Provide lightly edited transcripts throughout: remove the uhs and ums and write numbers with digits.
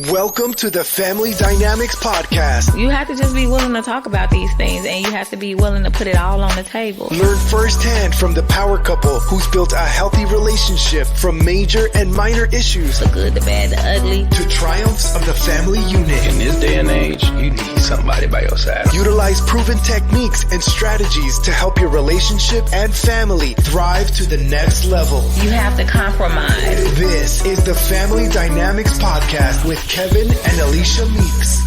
Welcome to the Family Dynamics Podcast. You have to just be willing to talk about these things, and you have to be willing to put it all on the table. Learn firsthand from the power couple who's built a healthy relationship, from major and minor issues, The good, the bad, the ugly, to triumphs of the family unit. In this day and age, you need somebody by your side. Utilize proven techniques and strategies to help your relationship and family thrive to the next level. you have to compromise. This is the Family Dynamics Podcast with Kevin and Alicia Meeks.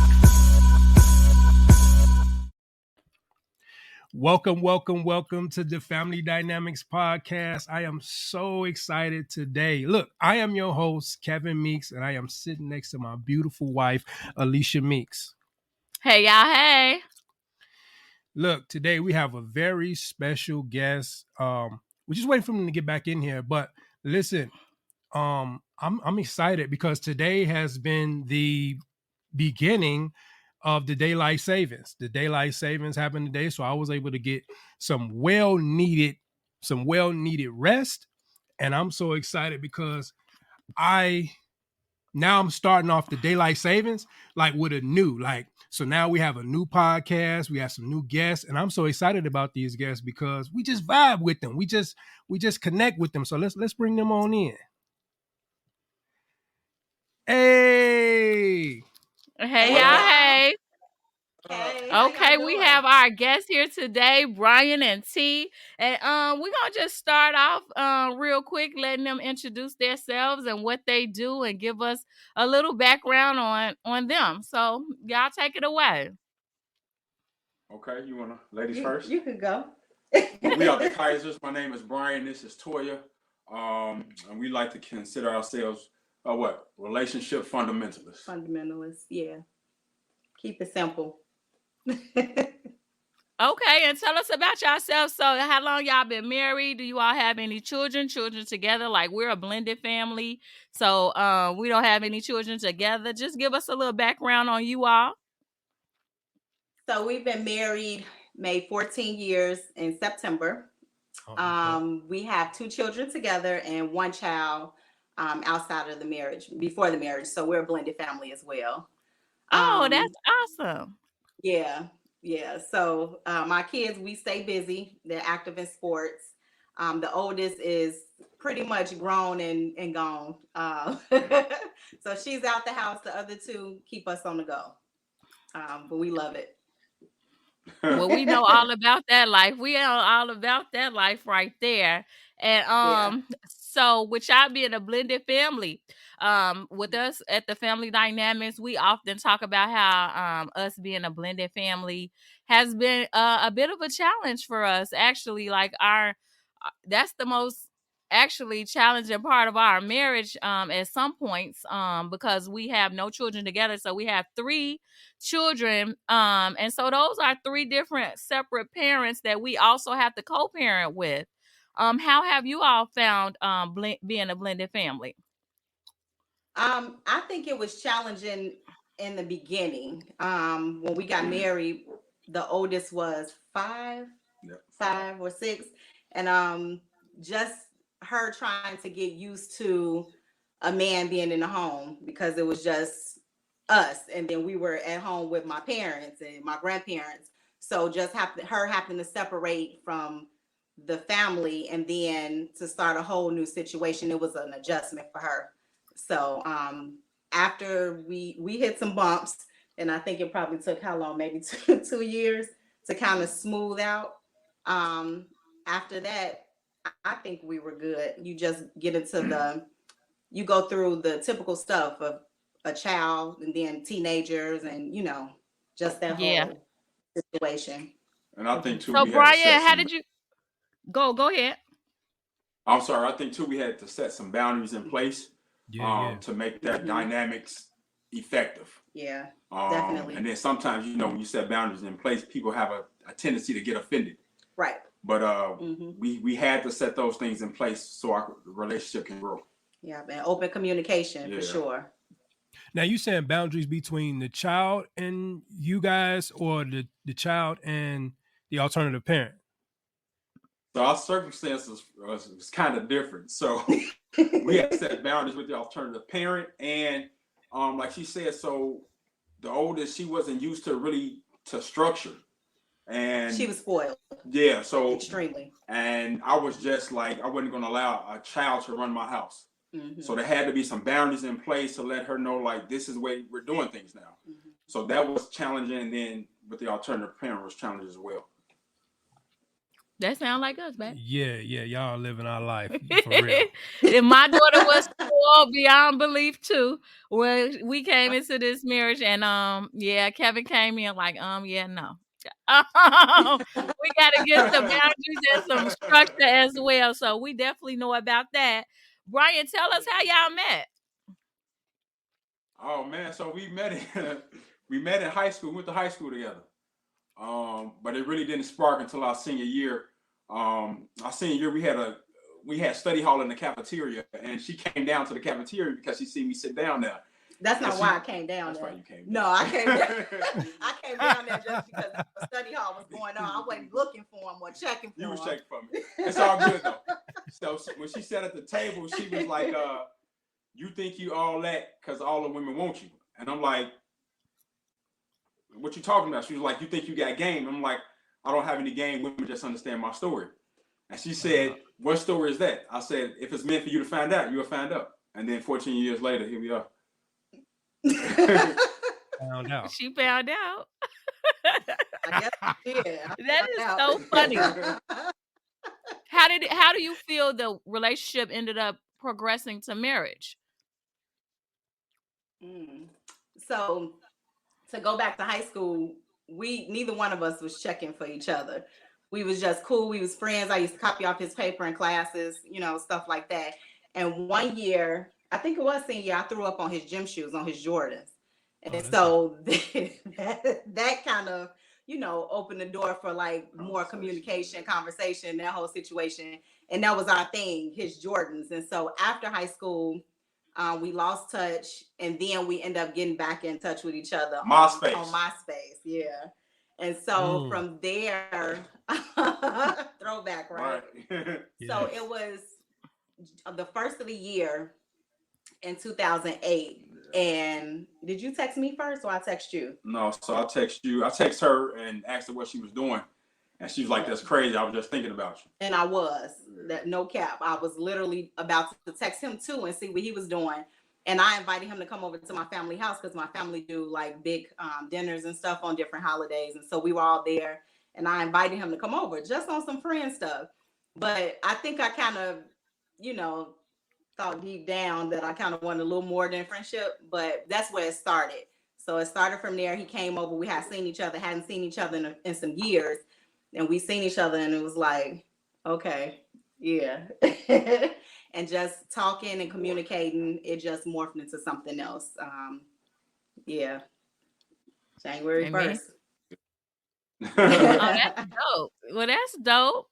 Welcome to the Family Dynamics Podcast. I am so excited today. Look, I am your host, Kevin Meeks, and I am sitting next to my beautiful wife, Alicia Meeks. Hey, y'all. Hey. Look, today we have a very special guest. We're just waiting for him to get back in here. But listen, I'm excited because today has been the beginning of the daylight savings. The daylight savings happened today, so I was able to get some well needed rest, and I'm so excited because I'm starting off the daylight savings like with a new so now we have a new podcast, we have some new guests, and I'm so excited about these guests because we just vibe with them, we just connect with them. So let's bring them on in. Hey, Y'all. Hey. Okay, we have our guests here today, Brian and T. And we're going to just start off real quick, letting them introduce themselves and what they do and give us a little background on them. So y'all take it away. Okay, you want to, ladies first? You can go. We are the Kizers. My name is Brian. This is Toya. And we like to consider ourselves, relationship fundamentalists. Fundamentalists, yeah. Keep it simple. Okay, and tell us about yourselves. So how long y'all been married? Do you all have any children together? Like, we're a blended family, so we don't have any children together. Just give us a little background on you all. So we've been married, made 14 years in September. We have 2 children together and 1 child outside of the marriage, before the marriage. So we're a blended family as well. Oh, that's awesome. Yeah. So my kids, we stay busy. They're active in sports. The oldest is pretty much grown and gone. So she's out the house. The other 2 keep us on the go. But we love it. Well, we know all about that life. We know all about that life right there. And so with y'all being a blended family, with us at the Family Dynamics, we often talk about how us being a blended family has been a bit of a challenge for us. Actually, that's the most actually challenging part of our marriage at some points, because we have no children together. So we have 3 children, and so those are 3 different separate parents that we also have to co-parent with. How have you all found being a blended family? I think it was challenging in the beginning. When we got married, the oldest was 5 or 6, and just her trying to get used to a man being in the home, because it was just us, and then we were at home with my parents and my grandparents. So just having to separate from the family and then to start a whole new situation, it was an adjustment for her. So after we hit some bumps, and I think it probably took how long? Maybe 2 years to kind of smooth out. After that, I think we were good. You just get into you go through the typical stuff of a child and then teenagers and, just that whole situation. And I think, too, so Brian, how did you go ahead? I'm sorry. I think, too, we had to set some boundaries in place to make that dynamics effective. Yeah, definitely. And then sometimes, when you set boundaries in place, people have a tendency to get offended. Right. But we had to set those things in place so our relationship can grow. Yeah, and open communication for sure. Now, you saying boundaries between the child and you guys, or the child and the alternative parent? So our circumstances was kind of different. So we had to set boundaries with the alternative parent and like she said, so the oldest, she wasn't used to structure, and she was spoiled. Yeah, so extremely. And I was just like, I wasn't going to allow a child to run my house. So there had to be some boundaries in place to let her know, like, this is the way we're doing things now. So that was challenging. And then with the alternative parent was challenging as well. That sound like us, babe. Yeah, y'all living our life for real. And my daughter was spoiled beyond belief too. When we came into this marriage, and Kevin came in like, no. We got to get some boundaries and some structure as well. So we definitely know about that. Brian, tell us how y'all met. Oh man, so we met in high school. We went to high school together. But it really didn't spark until our senior year. Our senior year, we had study hall in the cafeteria, and she came down to the cafeteria because she seen me sit down there. That's not why I came down there. That's why you came down. No, I came down. I came down there just because the study hall was going on. I wasn't looking for him or checking for him. You was checking for me. It's all good though. So when she sat at the table, she was like, you think you all that because all the women want you. And I'm like, what you talking about? She was like, you think you got game? I'm like, I don't have any game. Women just understand my story. And she said, what story is that? I said, if it's meant for you to find out, you'll find out. And then 14 years later, here we are. Found out. She found out. I guess I did. That is so funny. How do you feel the relationship ended up progressing to marriage? So to go back to high school, neither one of us was checking for each other. We was just cool. We was friends. I used to copy off his paper in classes, stuff like that. And one year, I think it was senior year, I threw up on his gym shoes, on his Jordans. And so that kind of, opened the door for like more communication, conversation, that whole situation. And that was our thing, his Jordans. And so after high school, we lost touch, and then we end up getting back in touch with each other on MySpace. Yeah. And so from there, throwback, right? So it was the first of the year in 2008. And did you text me first or I text you? No, so I text you. I text her and asked her what she was doing. And she was like, that's crazy. I was just thinking about you. And I was. That no cap. I was literally about to text him too and see what he was doing. And I invited him to come over to my family house because my family do like big dinners and stuff on different holidays. And so we were all there. And I invited him to come over just on some friend stuff. But I think I kind of, thought deep down that I kind of wanted a little more than friendship. But that's where it started. So it started from there. He came over. We hadn't seen each other in some years. And we seen each other and it was like, okay, yeah. And just talking and communicating, it just morphed into something else. Yeah. January 1st. Oh, that's dope. Well, that's dope.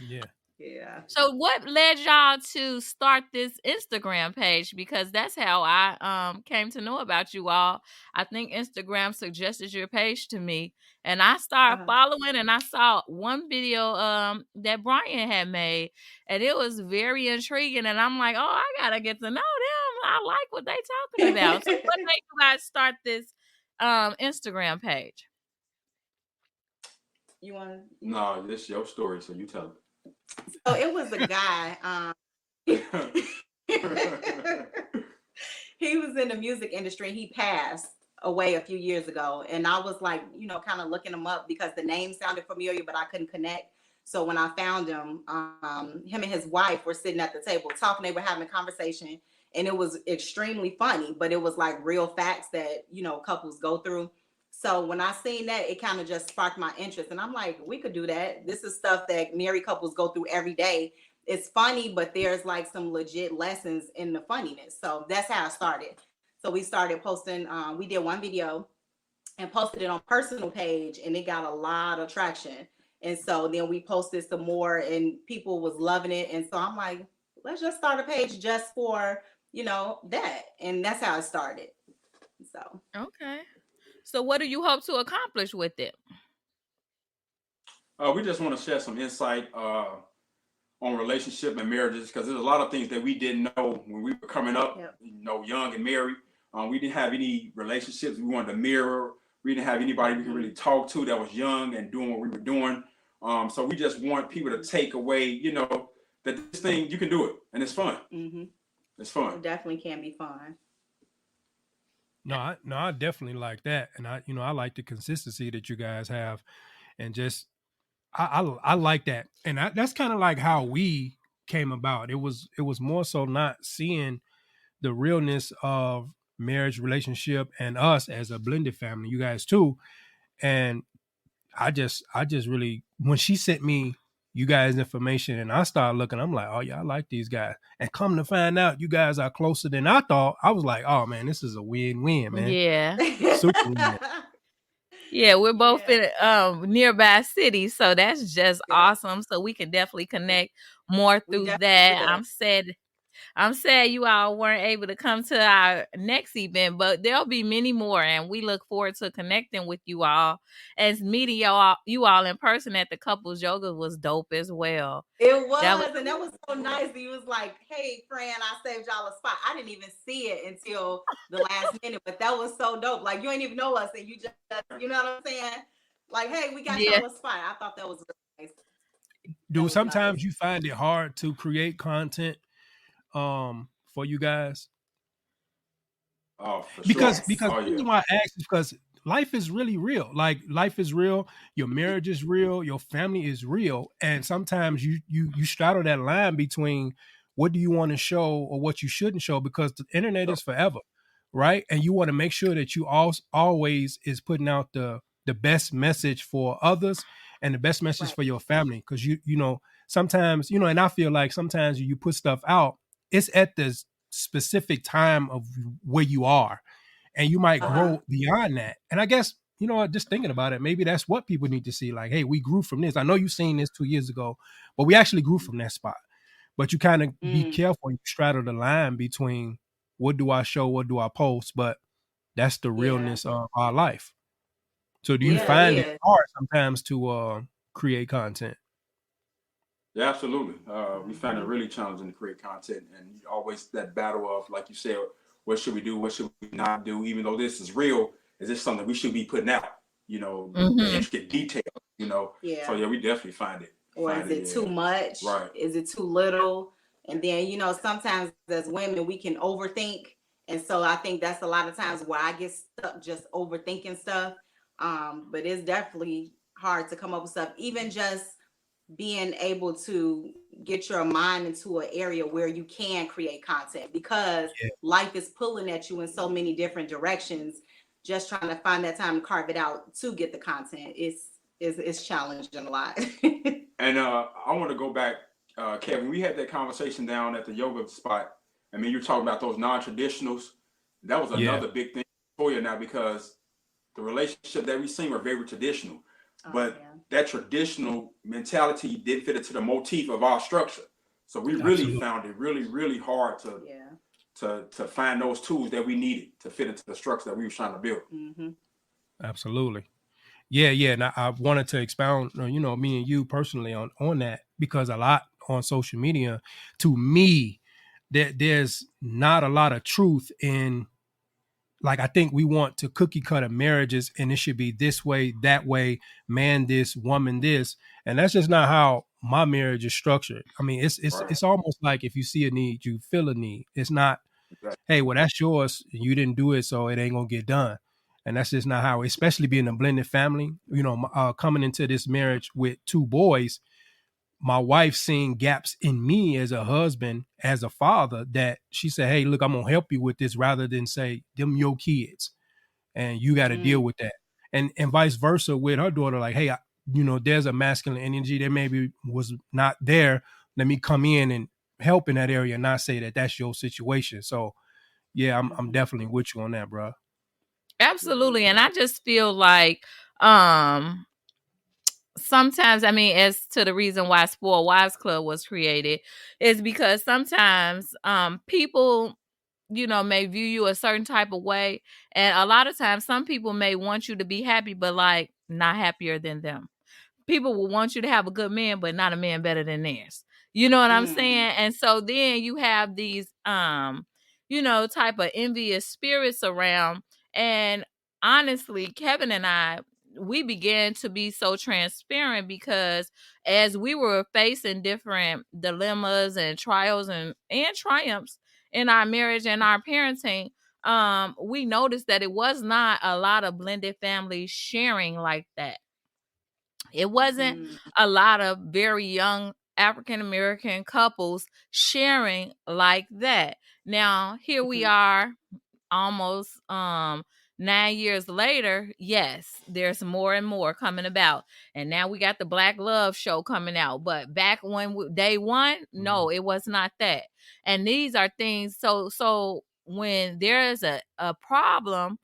Yeah. Yeah. So what led y'all to start this Instagram page? Because that's how I came to know about you all. I think Instagram suggested your page to me. And I started following, and I saw one video that Brian had made, and it was very intriguing. And I'm like, oh, I gotta get to know them. I like what they talking about. So what made you guys start this Instagram page? You want? No, this is your story, so you tell it. So it was a guy. He was in the music industry. He passed away a few years ago, and I was like, kind of looking him up because the name sounded familiar, but I couldn't connect. So when I found him, him and his wife were sitting at the table talking. They were having a conversation, and it was extremely funny, but it was like real facts that couples go through. So when I seen that, it kind of just sparked my interest, and I'm like, we could do that. This is stuff that married couples go through every day. It's funny, but there's like some legit lessons in the funniness. So that's how I started. So we started posting, we did one video and posted it on personal page, and it got a lot of traction. And so then we posted some more and people was loving it. And so I'm like, let's just start a page just for, that. And that's how it started. So. Okay. So what do you hope to accomplish with it? We just want to share some insight on relationship and marriages, because there's a lot of things that we didn't know when we were coming up, young and married. We didn't have any relationships we wanted to mirror. We didn't have anybody we could really talk to that was young and doing what we were doing. So we just want people to take away, you know, that this thing, you can do it, and it's fun. It's fun. It definitely can be fun. No, I definitely like that, and I like the consistency that you guys have, and just I like that, and that's kind of like how we came about. It was more so not seeing the realness of marriage, relationship, and us as a blended family, you guys too, and I just really, when she sent me you guys information and I started looking, I'm like, oh yeah, I like these guys. And come to find out you guys are closer than I thought. I was like, oh man, this is a win-win, man. Yeah. Super win. Yeah, we're both in nearby cities, so that's just awesome. So we can definitely connect more through that. I'm sad you all weren't able to come to our next event, but there'll be many more, and we look forward to connecting with you all. As meeting you all in person at the couples yoga was dope as well. It was, and that was so nice. He was like, "Hey, friend, I saved y'all a spot." I didn't even see it until the last minute, but that was so dope. Like, you ain't even know us, and you just, you know what I'm saying? Like, hey, we got y'all a spot. I thought that was really nice. Dude, sometimes you find it hard to create content for you guys. Oh, for because sure. because the reason why I asked is because life is really real. Like, life is real, your marriage is real, your family is real, and sometimes you straddle that line between what do you want to show or what you shouldn't show, because the internet is forever, right? And you want to make sure that you always is putting out the best message for others and the best message for your family, because you know sometimes, and I feel like sometimes you put stuff out, it's at the specific time of where you are, and you might grow beyond that. And I guess, just thinking about it, maybe that's what people need to see. Like, hey, we grew from this. I know you've seen this 2 years ago, but we actually grew from that spot. But you kind of be careful. You straddle the line between what do I show, what do I post, but that's the realness of our life. So do you find it hard sometimes to create content? Yeah, absolutely. We find it really challenging to create content, and always that battle of, like you said, what should we do? What should we not do? Even though this is real, is this something we should be putting out? The intricate details, Yeah. So yeah, we definitely find it. Or is it too much? Right. Is it too little? And then, sometimes as women, we can overthink. And so I think that's a lot of times where I get stuck just overthinking stuff. But it's definitely hard to come up with stuff. Even just being able to get your mind into an area where you can create content, because life is pulling at you in so many different directions. Just trying to find that time to carve it out to get the content is challenging a lot. And I want to go back, Kevin. We had that conversation down at the yoga spot. I mean, you're talking about those non-traditionals. That was another big thing for you now, because the relationship that we seen were very traditional. But that traditional mentality did fit into the motif of our structure. So we really found it really, really hard to find those tools that we needed to fit into the structure that we were trying to build. Absolutely. Yeah. And I wanted to expound, me and you personally on that, because a lot on social media, to me, there's not a lot of truth in, like, I think we want to cookie cutter marriages, and it should be this way, that way, man this, woman this, and that's just not how my marriage is structured. I mean, it's almost like if you see a need, you feel a need. It's not, hey, well, that's yours, you didn't do it, so it ain't gonna get done. And that's just not how, especially being a blended family. Coming into this marriage with 2 boys, my wife seeing gaps in me as a husband, as a father, that she said, hey, look, I'm gonna help you with this, rather than say, them your kids and you got to deal with that. And vice versa with her daughter, like, hey, there's a masculine energy that maybe was not there. Let me come in and help in that area, and not say that that's your situation. So yeah, I'm definitely with you on that, bro. Absolutely. And I just feel like sometimes, I mean, as to the reason why Spoiled Wives Club was created, is because sometimes people, may view you a certain type of way. And a lot of times some people may want you to be happy, but like not happier than them. People will want you to have a good man, but not a man better than theirs. You know what I'm saying? And so then you have these type of envious spirits around. And honestly, Kevin and I, we began to be so transparent because as we were facing different dilemmas and trials and triumphs in our marriage and our parenting, we noticed that it was not a lot of blended families sharing like that. It wasn't a lot of very young African American couples sharing like that. Now, here we are almost 9 years later. Yes, there's more and more coming about. And now we got the Black Love show coming out. But back when day one, no, it was not that. And these are things, so when there's a problem,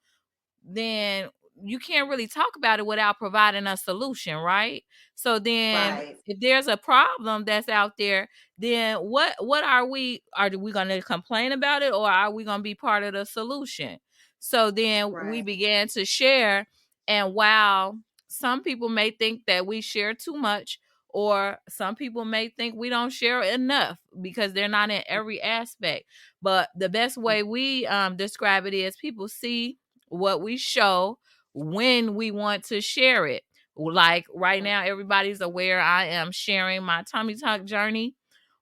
then you can't really talk about it without providing a solution, right? So then Right. if there's a problem that's out there, then what are we going to complain about it, or are we going to be part of the solution? So then we Right. began to share, and while some people may think that we share too much, or some people may think we don't share enough because they're not in every aspect, but the best way we describe it is people see what we show when we want to share it. Like right now, everybody's aware I am sharing my tummy tuck journey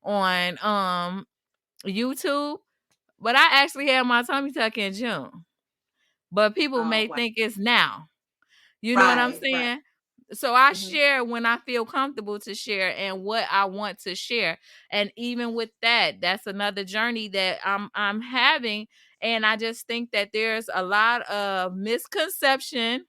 on YouTube, but I actually had my tummy tuck in June. But people may Wow. think it's now. You know what I'm Right. Right. saying? So I share when I feel comfortable to share and what I want to share. And even with that, that's another journey that I'm having. And I just think that there's a lot of misconception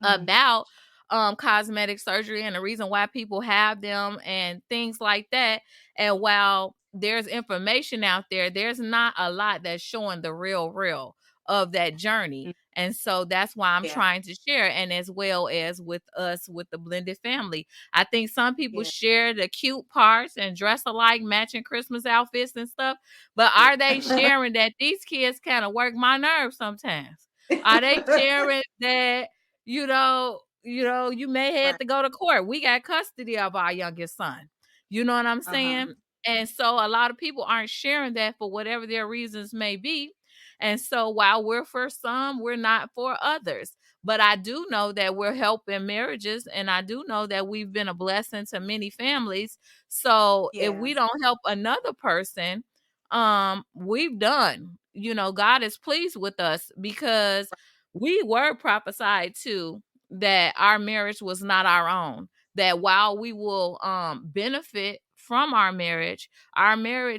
about cosmetic surgery and the reason why people have them and things like that. And while there's information out there, there's not a lot that's showing the real of that journey. And so that's why I'm Yeah. trying to share, and as well as with us with the blended family. I think some people Yeah. share the cute parts and dress alike, matching Christmas outfits and stuff, but are they sharing that these kids kind of work my nerves sometimes? Are they sharing that you may have Right. to go to court? We got custody of our youngest son. You know what I'm saying? And so a lot of people aren't sharing that for whatever their reasons may be. And so while we're for some, we're not for others. But I do know that we're helping marriages, and I do know that we've been a blessing to many families. So if we Yes. don't help another person, we've done. God is pleased with us because we were prophesied to that our marriage was not our own. That while we will benefit from our marriage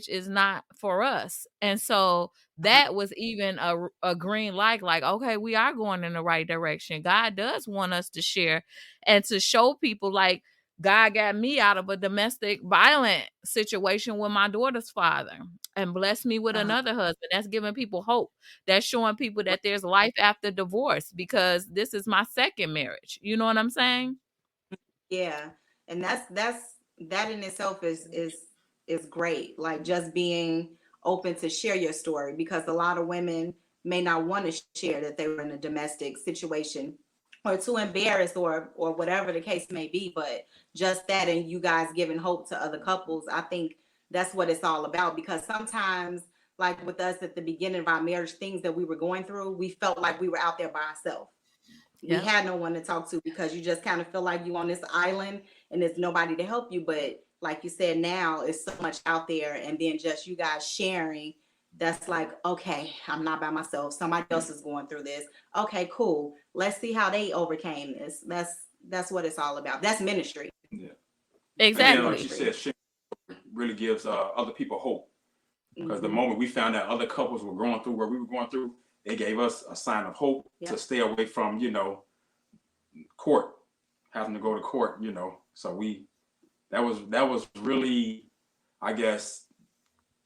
is not for us. And so that was even a green light, like, okay, we are going in the right direction. God does want us to share and to show people, like, God got me out of a domestic violent situation with my daughter's father and blessed me with another husband. That's giving people hope. That's showing people that there's life after divorce, because this is my second marriage. You know what I'm saying? Yeah. And that in itself is great. Like just being open to share your story, because a lot of women may not want to share that they were in a domestic situation, or too embarrassed, or whatever the case may be. But just that, and you guys giving hope to other couples, I think that's what it's all about. Because sometimes, like with us at the beginning of our marriage, things that we were going through, we felt like we were out there by ourselves. We Yeah. had no one to talk to, because you just kind of feel like you on this island and there's nobody to help you. But like you said, now it's so much out there, and then just you guys sharing, that's like, okay, I'm not by myself. Somebody else is going through this. Okay, cool. Let's see how they overcame this. That's what it's all about. That's ministry. Yeah. Exactly. And like you said, sharing really gives other people hope. Because the moment we found out other couples were going through what we were going through, it gave us a sign of hope to stay away from, court, having to go to court, So that was really, I guess,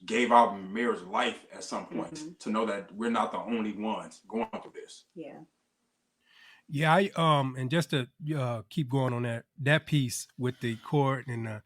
gave our marriage life at some point, to know that we're not the only ones going through this. Yeah. Yeah, and just to keep going on that piece with the court and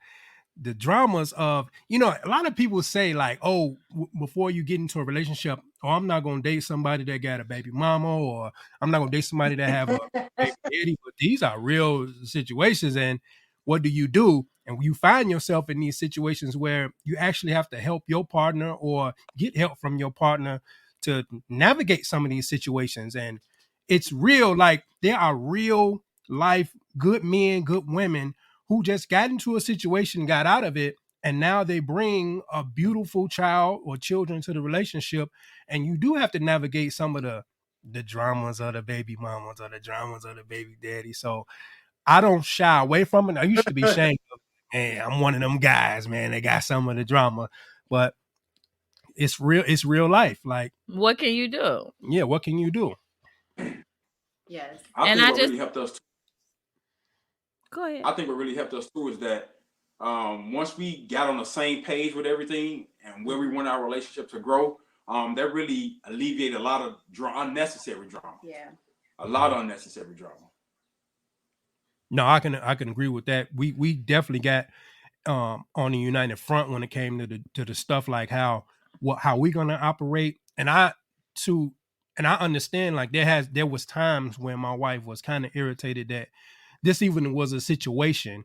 the dramas of, a lot of people say like, oh, before you get into a relationship, oh, I'm not going to date somebody that got a baby mama, or I'm not going to date somebody that have a baby daddy. But these are real situations. And what do you do? And you find yourself in these situations where you actually have to help your partner or get help from your partner to navigate some of these situations. And it's real, like there are real life good men, good women who just got into a situation, got out of it, and now they bring a beautiful child or children to the relationship. And you do have to navigate some of the dramas of the baby mamas or the dramas of the baby daddy. So I don't shy away from it. I used to be ashamed of, man, I'm one of them guys, man, they got some of the drama. But it's real life. Like, what can you do? yeah, what can you do? Yes. I think what really helped us. Go ahead. I think what really helped us too is that once we got on the same page with everything and where we want our relationship to grow, that really alleviated a lot of unnecessary drama. Yeah. A lot of unnecessary drama. No, I can agree with that. We definitely got on the united front when it came to the stuff like how we gonna operate. And I understand, like there was times when my wife was kind of irritated that this even was a situation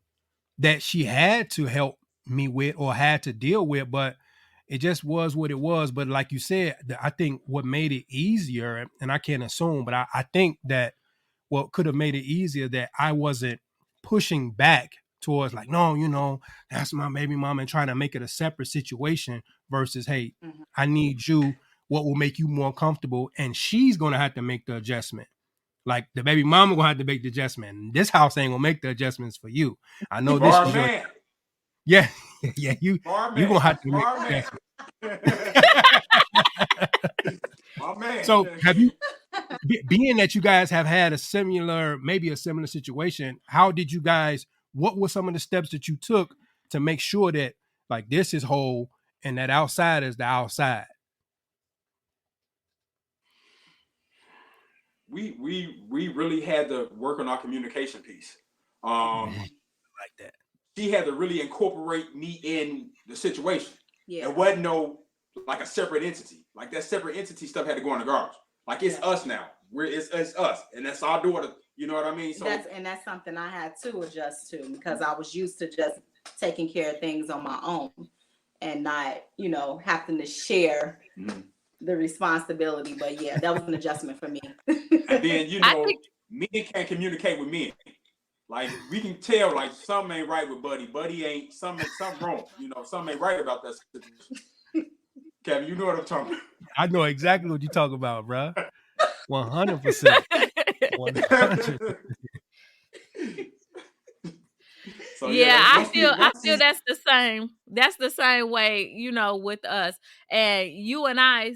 that she had to help me with or had to deal with, but it just was what it was. But like you said, I think what made it easier, and I can't assume, but I think that what could have made it easier that I wasn't pushing back towards like, no, that's my baby mama, and trying to make it a separate situation versus, hey, I need you, what will make you more comfortable, and she's gonna have to make the adjustment. Like the baby mama gonna have to make the adjustment. This house ain't gonna make the adjustments for you. I know this is your, yeah, you gonna have to make the adjustment. So have you, being that you guys have had maybe a similar situation, how did you guys, what were some of the steps that you took to make sure that like this is whole and that outside is the outside? We really had to work on our communication piece. Like that. She had to really incorporate me in the situation. Yeah. It wasn't like a separate entity. Like that separate entity stuff had to go in the garbage. Like it's us now. It's us, and that's our daughter. You know what I mean? So that's something I had to adjust to, because I was used to just taking care of things on my own and not, having to share the responsibility. But yeah, that was an adjustment for me. And then men can't communicate with men. Like we can tell, like something ain't right with Buddy. Buddy ain't something wrong. Something ain't right about that situation. Kevin, you know what I'm talking about. I know exactly what you're talking about, bro. 100%. 100%. So, I feel that's the same. That's the same way, with us. And you and I,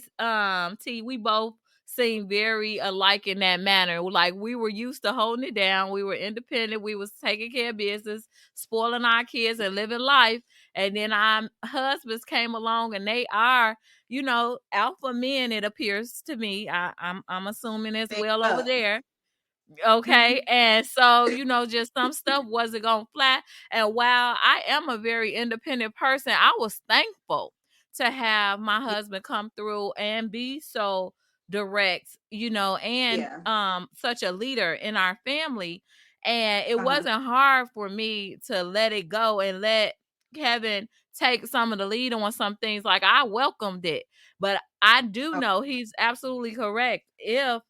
T, we both seem very alike in that manner. Like we were used to holding it down. We were independent. We was taking care of business, spoiling our kids and living life. And then our husbands came along, and they are, alpha men. It appears to me. I'm assuming as well over there. Okay. And so, just some stuff wasn't going to fly. And while I am a very independent person, I was thankful to have my husband come through and be so direct, and such a leader in our family. And it wasn't hard for me to let it go and let Kevin take some of the lead on some things. Like I welcomed it. But I do know he's absolutely correct. If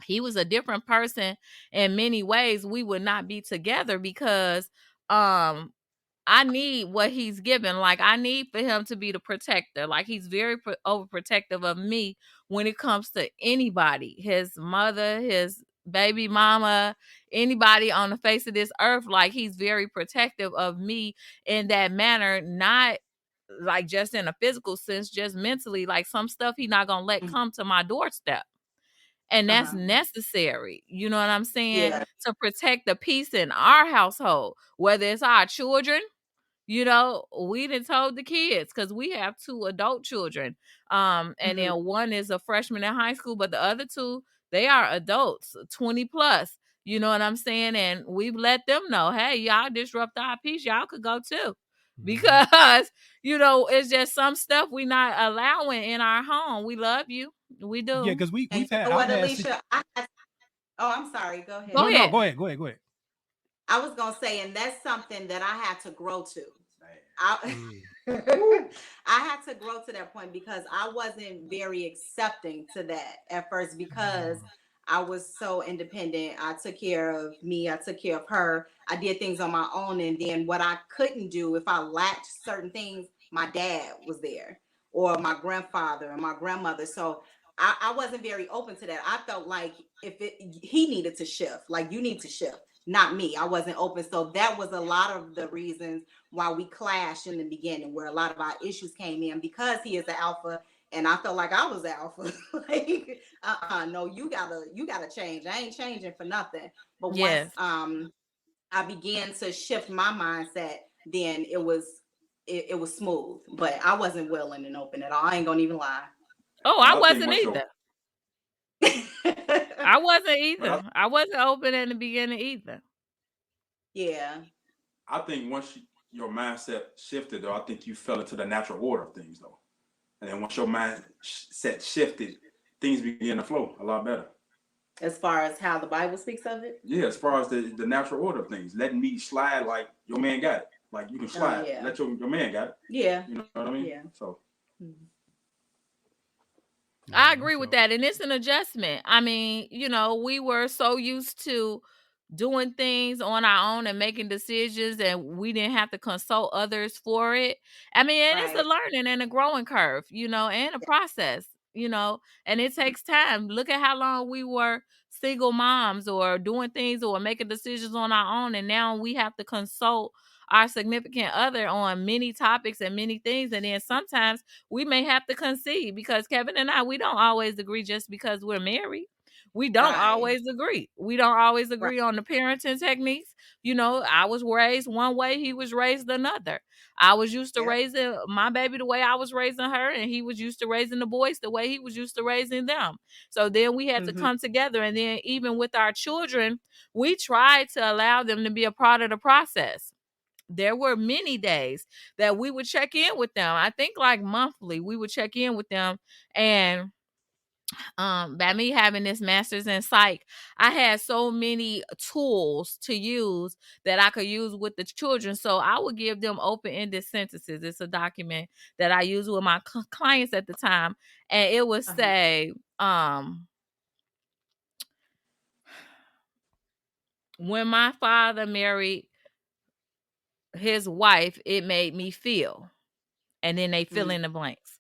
he was a different person in many ways, we would not be together, because I need what he's given. Like I need for him to be the protector. Like he's very overprotective of me when it comes to anybody, his mother, his baby mama, anybody on the face of this earth. Like he's very protective of me in that manner, not like just in a physical sense, just mentally. Like some stuff he not gonna let come to my doorstep. And that's necessary, you know what I'm saying? Yeah. To protect the peace in our household, whether it's our children. We done told the kids, because we have 2 adult children. And then one is a freshman in high school, but the other 2, they are adults, 20 plus. You know what I'm saying? And we've let them know, hey, y'all disrupt our peace. Y'all could go too. Because, it's just some stuff we not allowing in our home. We love you. We do. Yeah, because we've had. What, Alicia? I'm sorry. Go ahead. Go ahead. Go ahead. I was gonna say, and that's something that I had to grow to. I, I had to grow to that point because I wasn't very accepting to that at first because I was so independent. I took care of me, I took care of her, I did things on my own. And then what I couldn't do, if I lacked certain things, my dad was there, or my grandfather and my grandmother. So I wasn't very open to that. I felt like he needed to shift, like you need to shift, not me. I wasn't open. So that was a lot of the reasons why we clashed in the beginning, where a lot of our issues came in, because he is the alpha and I felt like I was the alpha. Like, no, you gotta change. I ain't changing for nothing. But once I began to shift my mindset, then it was smooth. But I wasn't willing and open at all. I ain't gonna even lie. Oh, I wasn't either. I wasn't either. I wasn't open in the beginning either. Yeah. I think once your mindset shifted, though, I think you fell into the natural order of things, though. And then once your mindset shifted, things began to flow a lot better. As far as how the Bible speaks of it? Yeah, as far as the natural order of things. Letting me slide like your man got it. Like you can slide. Let your man got it. Yeah. You know what I mean? Yeah. So. I agree with that. And it's an adjustment. I mean, we were so used to doing things on our own and making decisions, and we didn't have to consult others for it. I mean, and it's a learning and a growing curve, and a process, and it takes time. Look at how long we were single moms or doing things or making decisions on our own, and now we have to consult our significant other on many topics and many things. And then sometimes we may have to concede, because Kevin and I, we don't always agree just because we're married. We don't always agree. We don't always agree on the parenting techniques. I was raised one way, he was raised another. I was used to raising my baby the way I was raising her, and he was used to raising the boys the way he was used to raising them. So then we had to come together. And then even with our children, we tried to allow them to be a part of the process. There were many days that we would check in with them. I think like monthly, we would check in with them. And by me having this master's in psych, I had so many tools to use that I could use with the children. So I would give them open-ended sentences. It's a document that I use with my clients at the time. And it would say, when my father married his wife, it made me feel. And then they fill in the blanks.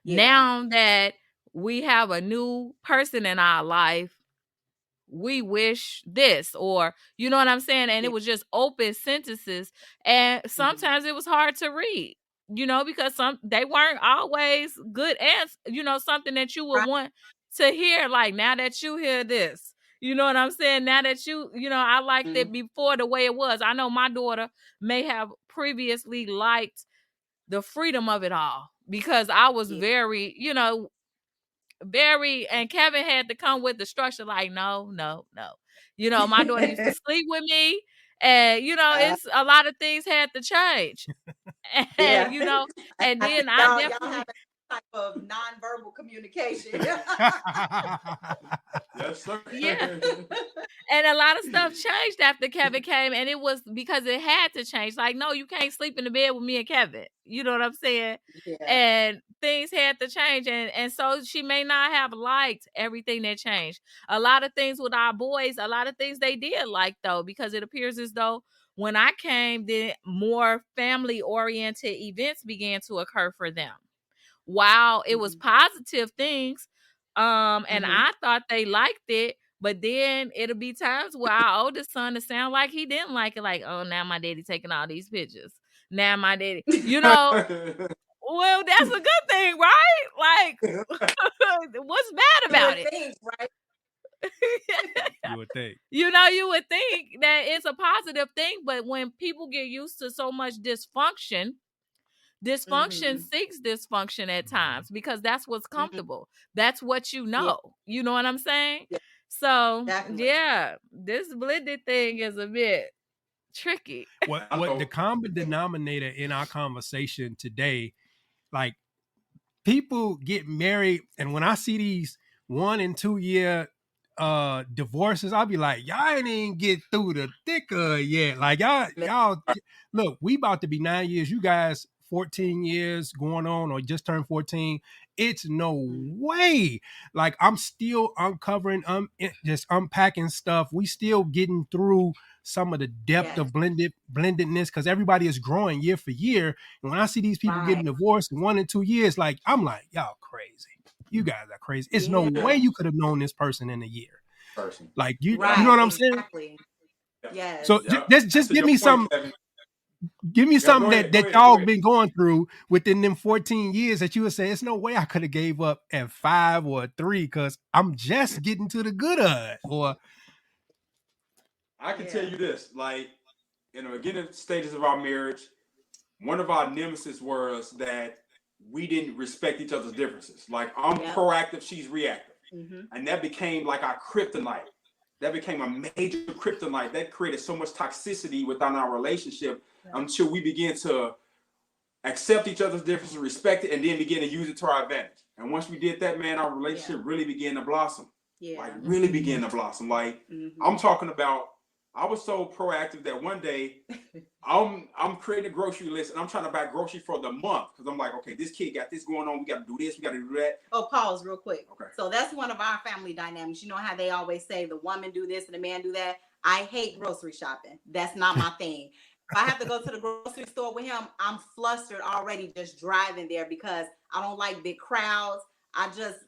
Now that we have a new person in our life, we wish this, or you know what I'm saying? And it was just open sentences. And sometimes it was hard to read, because they weren't always good answers, something that you would want to hear. Like, now that you hear this, you know what I'm saying? Now that I liked it before the way it was. I know my daughter may have previously liked the freedom of it all, because I was very, and Kevin had to come with the structure, like, no. My daughter used to sleep with me, and, it's a lot of things had to change. And, and then I definitely have a type of nonverbal communication. Yes, sir. Yeah. And a lot of stuff changed after Kevin came, and it was because it had to change. Like, no, you can't sleep in the bed with me and Kevin. You know what I'm saying? Yeah. And things had to change. And so she may not have liked everything that changed. A lot of things with our boys, a lot of things they did like, though, because it appears as though when I came, then more family-oriented events began to occur for them. While it was positive things, and I thought they liked it, but then it'll be times where our oldest son will sound like he didn't like it. Like, oh, now my daddy taking all these pictures. Now my daddy, well, that's a good thing, right? Like, what's bad about it? Things, right? You would think. You would think that it's a positive thing, but when people get used to so much dysfunction seeks dysfunction at times, because that's what's comfortable. That's what you know. You know what I'm saying? Yeah. So, Definitely. this blended thing is a bit tricky. What the common denominator in our conversation today, like, people get married, and when I see these 1 and 2 year divorces, I'll be like, y'all ain't even get through the thick of it yet. Like y'all look, we about to be 9 years. You guys 14 years going on or just turned 14. It's no way. Like I'm still uncovering, just unpacking stuff. We still getting through some of the depth of blendedness because everybody is growing year for year. And when I see these people getting divorced in 1 and 2 years, like I'm like, y'all crazy. You guys are crazy. It's no way you could have known this person in a year. Like you know what I'm saying? Exactly. Yes. So just give me some. Give me something that y'all been going through within them 14 years that you would say, it's no way I could have gave up at 5 or 3 because I'm just getting to the good of it. Or I can tell you this, like, in the beginning stages of our marriage, one of our nemesis was that we didn't respect each other's differences. Like I'm proactive, she's reactive. And that became like our kryptonite. That became a major kryptonite. That created so much toxicity within our relationship until we began to accept each other's differences, respect it, and then begin to use it to our advantage. And once we did that, man, our relationship really began to blossom. Like really began to blossom. Like I'm talking about, I was so proactive that one day I'm creating a grocery list and I'm trying to buy grocery for the month because I'm like, okay, this kid got this going on. We got to do this. We got to do that. Oh, pause real quick. Okay. So that's one of our family dynamics. You know how they always say the woman do this and the man do that. I hate grocery shopping. That's not my thing. If I have to go to the grocery store with him, I'm flustered already just driving there because I don't like big crowds.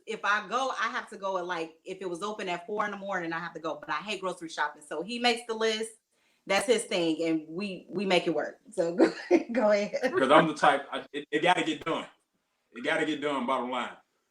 If I go, I have to go at like, if it was open at 4 a.m, I have to go, but I hate grocery shopping. So he makes the list. That's his thing. And we make it work. So go ahead. Because I'm the type, it got to get done. It got to get done, bottom line.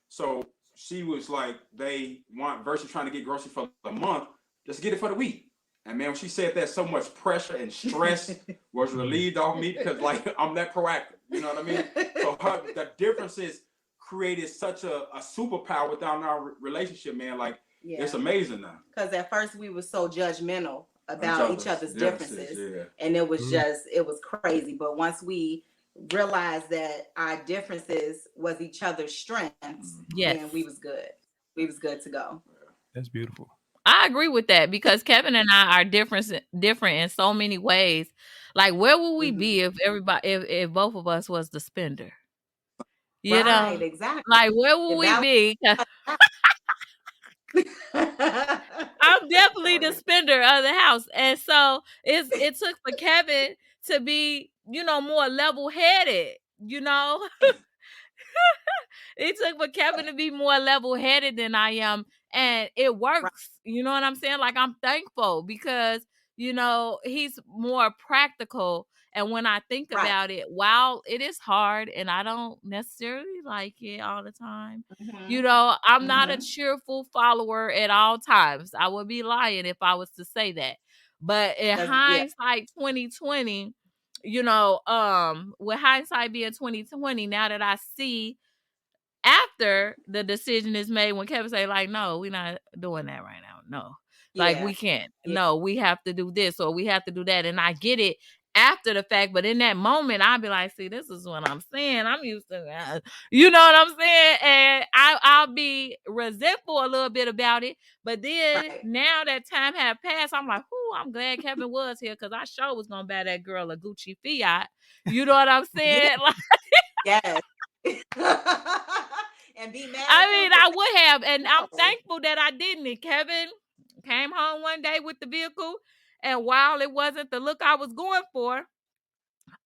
So she was like, they want versus trying to get groceries for the month, just get it for the week. And man, when she said that, so much pressure and stress was relieved off me because like, I'm that proactive. You know what I mean? So the differences created such a superpower within our relationship, man. Like it's amazing now. Because at first we were so judgmental about each other's differences. And it was it was crazy. But once we realized that our differences was each other's strengths, then we was good. We was good to go. That's beautiful. I agree with that because Kevin and I are different in so many ways. Like where would we be if both of us was the spender? You know, exactly. Like where would we be? I'm definitely the spender of the house, and so it took for Kevin to be, more level-headed. It took for Kevin to be more level-headed than I am, and it works. You know what I'm saying? Like I'm thankful because he's more practical. And when I think about it, while it is hard and I don't necessarily like it all the time, I'm not a cheerful follower at all times. I would be lying if I was to say that. But in hindsight 2020, with hindsight being 2020, now that I see after the decision is made, when Kevin say like, no, we're not doing that right now. No, like we can't. No, we have to do this or we have to do that. And I get it after the fact, but in that moment, I'll be like, see, this is what I'm saying. I'm used to that. You know what I'm saying? And I'll be resentful a little bit about it. But then now that time have passed, I'm like, I'm glad Kevin was here because I sure was going to buy that girl a Gucci Fiat. You know what I'm saying? Yes. And be mad. I would have, and I'm thankful that I didn't. And Kevin came home one day with the vehicle, and while it wasn't the look I was going for,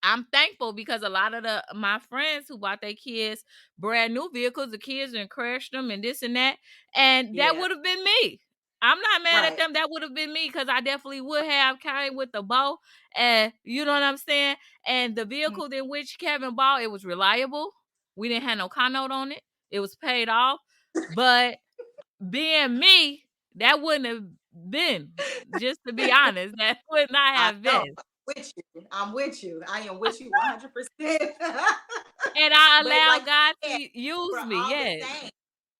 I'm thankful because a lot of my friends who bought their kids brand new vehicles, the kids and crashed them and this and that, and that would have been me. I'm not mad at them. That would have been me because I definitely would have came with the bow, and you know what I'm saying. And the vehicle in which Kevin bought, it was reliable. We didn't have no car note on it. It was paid off, but being me, that wouldn't have been. Just to be honest, that would not have been. I'm with you. I am with you 100%. And I allow God to use me. Yes.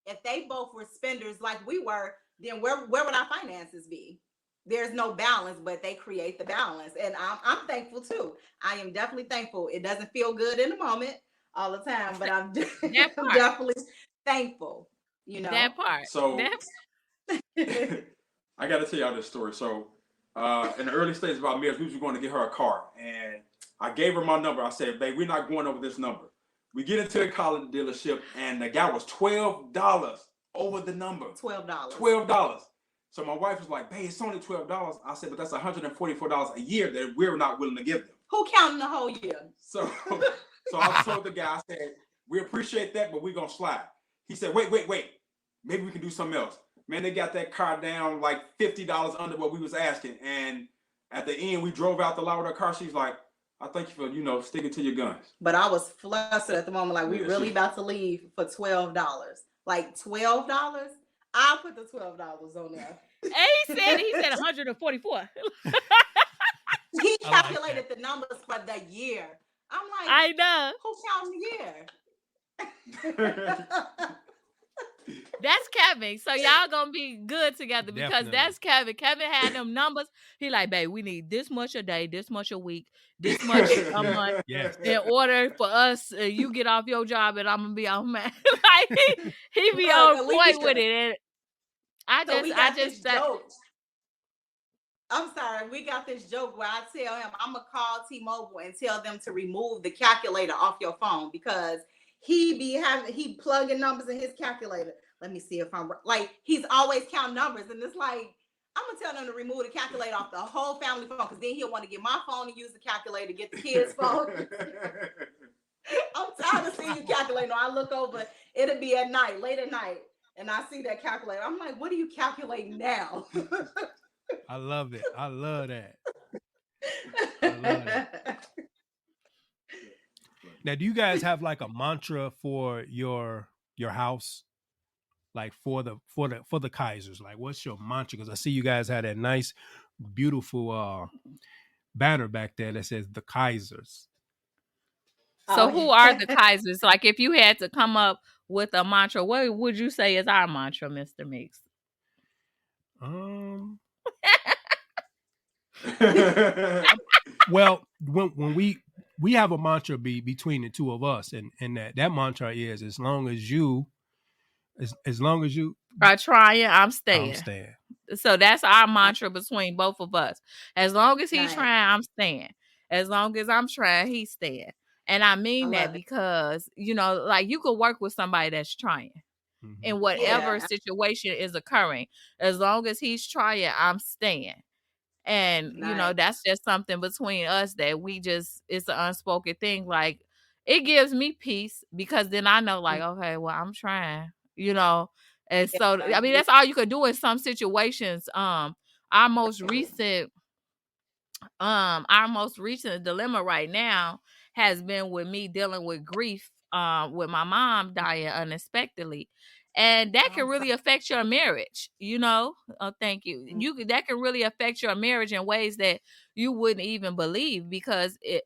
If they both were spenders like we were, then where would our finances be? There's no balance, but they create the balance. And I'm thankful too. I am definitely thankful. It doesn't feel good in the moment all the time, but I'm definitely thankful. That part. So I got to tell y'all this story. So, in the early stages of our marriage, we was going to get her a car, and I gave her my number. I said, "Babe, we're not going over this number." We get into a car dealership, and the guy was $12 over the number. $12. So my wife was like, "Babe, it's only $12." I said, "But that's $144 a year that we're not willing to give them." Who counting the whole year? So I told the guy, I said, "We appreciate that, but we're gonna slide." He said, "Wait. Maybe we can do something else." Man, they got that car down like $50 under what we was asking. And at the end, we drove out the lot with her car. She's like, "I thank you for, sticking to your guns." But I was flustered at the moment, like we really about to leave for $12. Like $12? I'll put the $12 on there. And he said 144. He calculated the numbers for the year. I'm like, I know. Who counting the year? That's Kevin. So y'all gonna be good together because Definitely. that's Kevin. Kevin had them numbers. He like, "Babe, we need this much a day, this much a week, this much a month Yes. in order for us. You get off your job and I'm gonna be on man." Like he be on point with it. And I just joke. I'm sorry, we got this joke where I tell him I'm gonna call T-Mobile and tell them to remove the calculator off your phone because he plugging numbers in his calculator. Let me see if I'm like he's always counting numbers, and it's like I'm gonna tell them to remove the calculator off the whole family phone because then he'll want to get my phone and use the calculator, get the kids' phone. I'm tired of seeing you calculating. I look over, it'll be at night, late at night, and I see that calculator. I'm like, what are you calculating now? I love it. I love that. I love that. Now, do you guys have like a mantra for your house? Like for the Kizers? Like, what's your mantra? Because I see you guys had that nice, beautiful banner back there that says the Kizers. So who are the Kizers? Like, if you had to come up with a mantra, what would you say is our mantra, Mr. Meeks? Well, when we have a mantra between the two of us, and that mantra is as long as you are trying, I'm staying. I'm staying. So that's our mantra between both of us. As long as he's trying, I'm staying. As long as I'm trying, he's staying. And I mean that because, like you could work with somebody that's trying in whatever situation is occurring. As long as he's trying, I'm staying. And, that's just something between us that it's an unspoken thing. Like, it gives me peace because then I know, like, okay, well, I'm trying, And so, I mean, that's all you could do in some situations. Our most recent dilemma right now has been with me dealing with grief, with my mom dying unexpectedly. And that can really affect your marriage, Oh, thank you. That can really affect your marriage in ways that you wouldn't even believe because it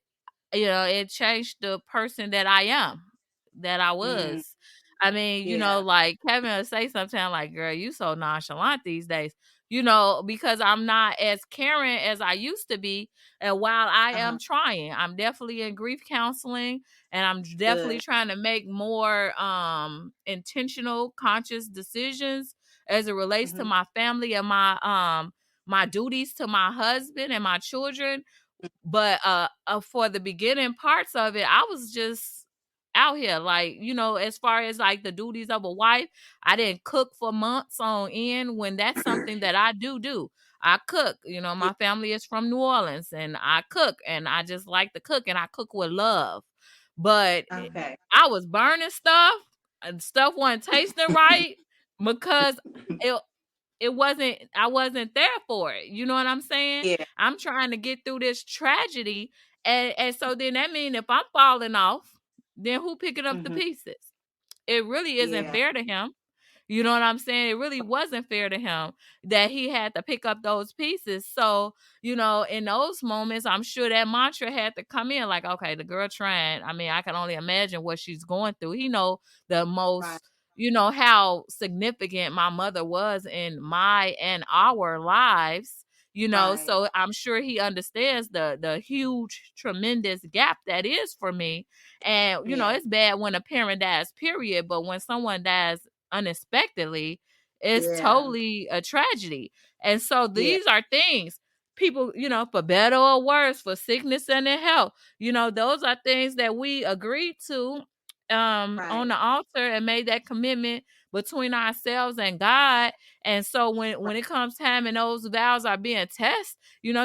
changed the person that I am, that I was. I mean, like Kevin will say sometimes like, "Girl, you so nonchalant these days," because I'm not as caring as I used to be. And while I am trying, I'm definitely in grief counseling and I'm definitely trying to make more intentional, conscious decisions as it relates to my family and my duties to my husband and my children. But for the beginning parts of it, I was just out here, like, as far as like the duties of a wife, I didn't cook for months on end when that's something that I do. I cook, my family is from New Orleans and I cook and I just like to cook and I cook with love. But I was burning stuff and stuff wasn't tasting right because I wasn't there for it. You know what I'm saying? Yeah. I'm trying to get through this tragedy. And so then that means if I'm falling off, then who picking up the pieces? It really isn't fair to him. You know what I'm saying? It really wasn't fair to him that he had to pick up those pieces. So, in those moments, I'm sure that mantra had to come in like, okay, the girl trying. I mean, I can only imagine what she's going through. He know the most, how significant my mother was in my and our lives. So I'm sure he understands the huge, tremendous gap that is for me. And, it's bad when a parent dies, period. But when someone dies unexpectedly, It's totally a tragedy. And so these are things people, for better or worse, for sickness and in health, those are things that we agreed to on the altar and made that commitment between ourselves and God. And so when it comes time and those vows are being tested,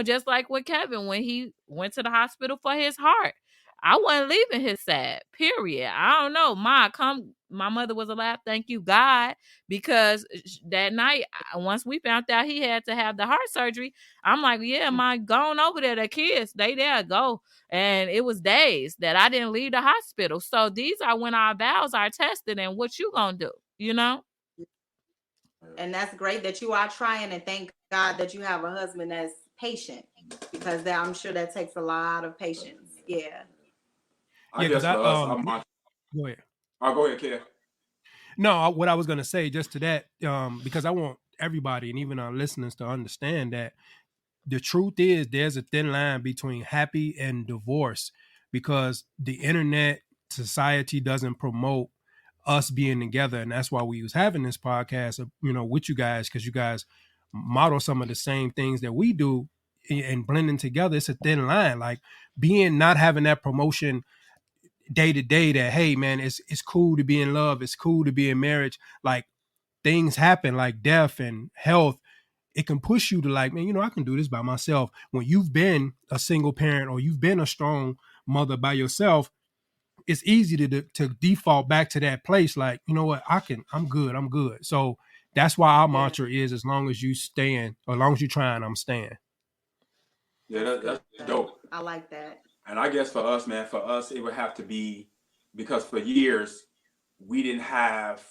just like with Kevin when he went to the hospital for his heart, I wasn't leaving his side, period. I don't know. My mother was alive, thank you, God, because that night, once we found out he had to have the heart surgery, I'm like, yeah, my going over there, the kids, they there, go. And it was days that I didn't leave the hospital. So these are when our vows are tested and what you gonna do, And that's great that you are trying, and thank God that you have a husband that's patient, because I'm sure that takes a lot of patience. Yeah. I guess for us, go ahead. I'll go ahead, Kev. No, what I was going to say just to that, because I want everybody and even our listeners to understand that the truth is there's a thin line between happy and divorce, because the internet society doesn't promote us being together. And that's why we was having this podcast, with you guys, because you guys model some of the same things that we do and blending together. It's a thin line, like not having that promotion day to day that, hey man, it's cool to be in love, it's cool to be in marriage. Like things happen, like death and health. It can push you to like, man, I can do this by myself. When you've been a single parent or you've been a strong mother by yourself, it's easy to default back to that place. Like, you know what, I'm good. So that's why our mantra is, as long as you stand, or as long as you're trying, I'm staying. Yeah, that's dope. I like that. And I guess for us, it would have to be, because for years we didn't have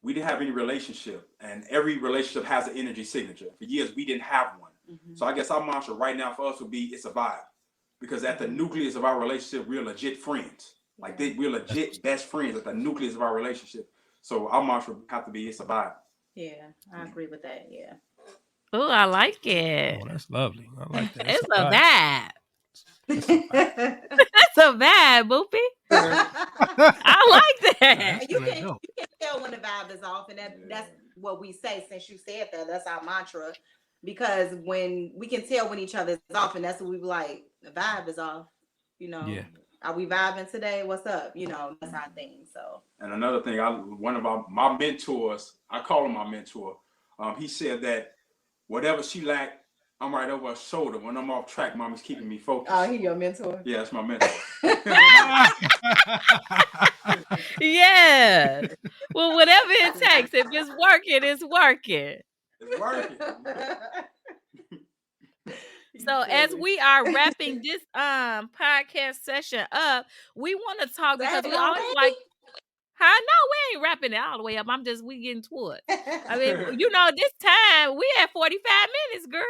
any relationship, and every relationship has an energy signature. For years we didn't have one. Mm-hmm. So I guess our mantra right now for us would be, it's a vibe, because at the nucleus of our relationship, we're legit friends. Like we're legit best friends at the nucleus of our relationship. So our mantra would have to be, it's a vibe. Yeah, I agree with that. Yeah. Oh, I like it. Oh, that's lovely. I like that. It's a vibe. It's a vibe, Boopy. I like that. You can tell when the vibe is off, and that's what we say. Since you said that, that's our mantra. Because when we can tell when each other is off, and that's what we like, the vibe is off. Are we vibing today? What's up? That's our thing. So. And another thing, one of my mentors, I call him my mentor. He said that whatever she lacked, I'm right over her shoulder. When I'm off track, Mommy's keeping me focused. Oh, he your mentor? Yeah, that's my mentor. Yeah. Well, whatever it takes. If it's working, it's working. It's working. So as we are wrapping this podcast session up, we want to talk, because we always like, no, we ain't wrapping it all the way up. We getting to it. I mean, this time we had 45 minutes, girl.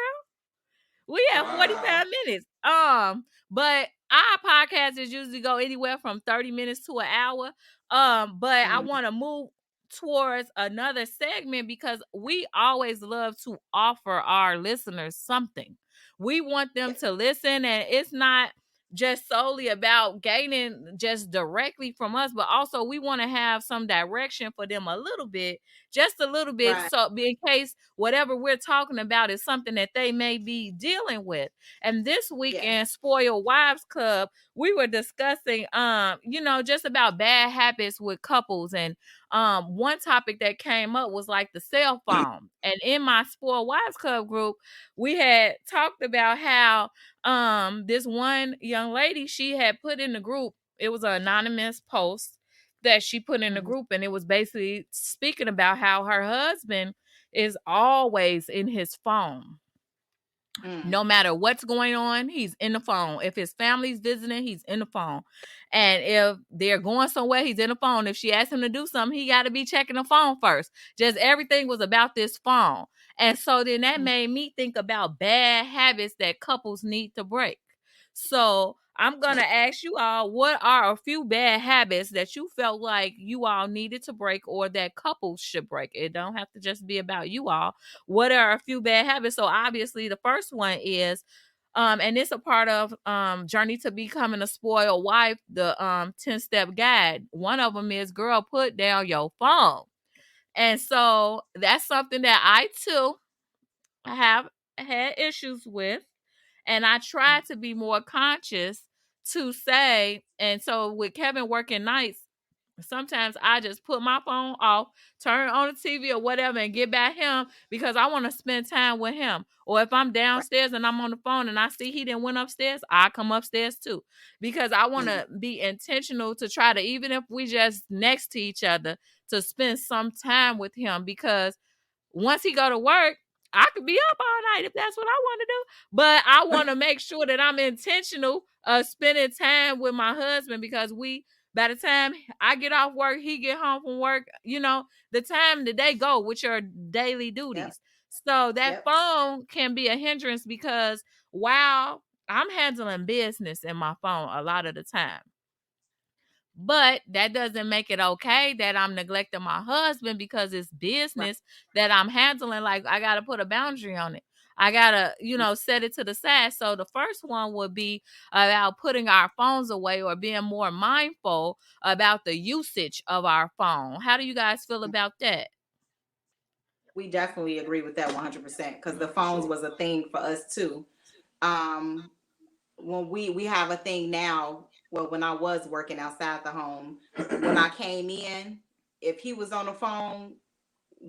We have 45 minutes. But our podcasts usually go anywhere from 30 minutes to an hour. But I want to move towards another segment, because we always love to offer our listeners something. We want them to listen, and it's not just solely about gaining just directly from us, but also we want to have some direction for them just a little bit, right. So in case whatever we're talking about is something that they may be dealing with. And this week in Spoiled Wives Club, we were discussing just about bad habits with couples, and one topic that came up was like the cell phone. And in my Spoiled Wives Club group, we had talked about how this one young lady, she had put in the group, it was an anonymous post that she put in the group, and it was basically speaking about how her husband is always in his phone. No matter what's going on, he's in the phone. If his family's visiting, he's in the phone. And if they're going somewhere, he's in the phone. If she asks him to do something, he got to be checking the phone first. Just everything was about this phone. And so then that made me think about bad habits that couples need to break. So I'm going to ask you all, what are a few bad habits that you felt like you all needed to break, or that couples should break? It don't have to just be about you all. What are a few bad habits? So obviously the first one is, and it's a part of Journey to Becoming a Spoiled Wife, the 10-step guide. One of them is, girl, put down your phone. And so that's something that I too have had issues with. And I try to be more conscious to say, and so with Kevin working nights, sometimes I just put my phone off, turn on the TV or whatever, and get back him because I want to spend time with him. Or if I'm downstairs and I'm on the phone and I see he didn't went upstairs, I come upstairs too. Because I want to be intentional to try to, even if we just next to each other, to spend some time with him. Because once he go to work, I could be up all night if that's what I want to do. But I want to make sure that I'm intentional of spending time with my husband, because by the time I get off work, he get home from work, the time that they go with your daily duties. So that phone can be a hindrance, because while I'm handling business in my phone a lot of the time, but that doesn't make it okay that I'm neglecting my husband because it's business that I'm handling. Like, I got to put a boundary on it. I got to, set it to the side. So the first one would be about putting our phones away or being more mindful about the usage of our phone. How do you guys feel about that? We definitely agree with that 100% because the phones was a thing for us too. When we have a thing now, well, when I was working outside the home, when I came in, if he was on the phone,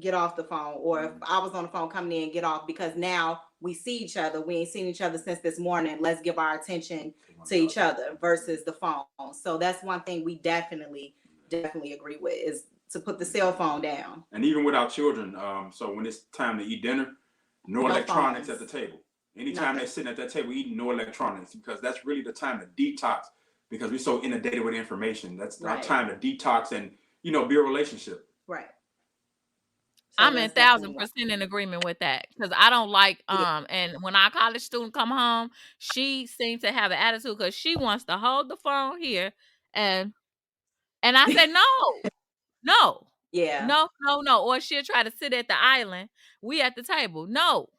get off the phone, or if I was on the phone coming in, get off, because now we see each other. We ain't seen each other since this morning. Let's give our attention to each other versus the phone. So that's one thing we definitely agree with, is to put the cell phone down. And even with our children, so when it's time to eat dinner, no electronics at the table. Anytime they're sitting at that table eating, no electronics, because that's really the time to detox, because we're so inundated with information. That's our time to detox and, build a relationship. Right. So I'm 1,000% in agreement with that, because I don't like and when our college student come home, she seems to have an attitude because she wants to hold the phone here, and I said no, or she'll try to sit at the island. We at the table. No,